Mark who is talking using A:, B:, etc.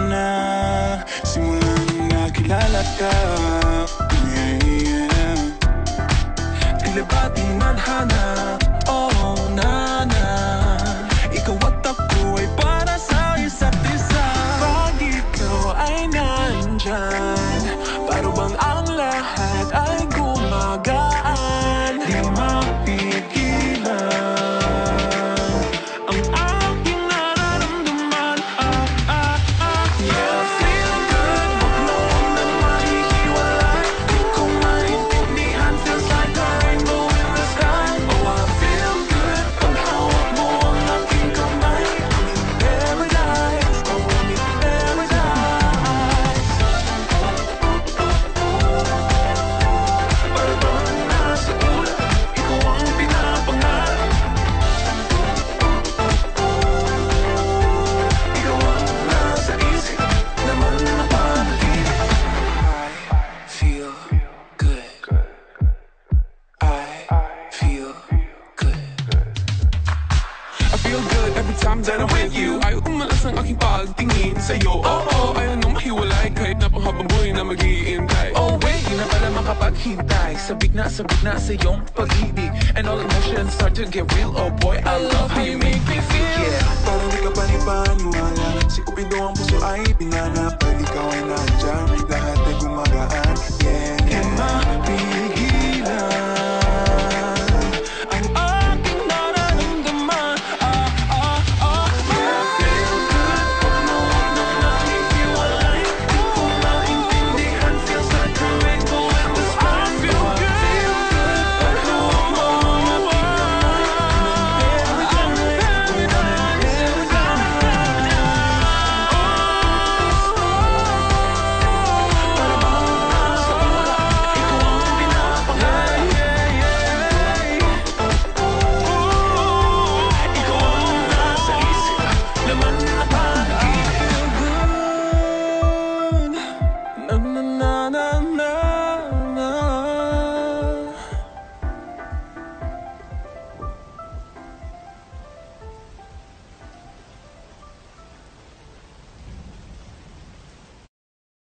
A: na simulang nakilala ka. Tila ba't tinadhana? Oh, nana, ikaw at ako ay para sa isa't isa. Pag ikaw ay nandyan, para bang ang lahat ay gumagaan. Di mapigilan ang aking nararamdaman. Yeah, feel good, wag mo na mahihiwalay. Di ko maintindihan, feels like a rainbow in the sky. Oh, I feel good, pag hawak mo ang aking kamay. I'm in paradise, oh, I'm in paradise. Para bang nasa ulap, ikaw ang pinapangarap. Ikaw ang nasa isip, naman na panaginip. I feel good. I feel good. I feel good every time that I'm with you. Ayaw umalas ang aking pagtingin sa'yo. Oh, ayaw nang mahiwalay kahit napanghabang buhay na mag-iintay. Oh wait, di na pala makapaghintay. Sabik na sa iyong pag-ibig, and all emotions start to get real. Oh boy, I love how you make me feel. Yeah, parang di ka panipaniwala. Si Cupido ang puso ay pinanap, pag ikaw ay nandyan.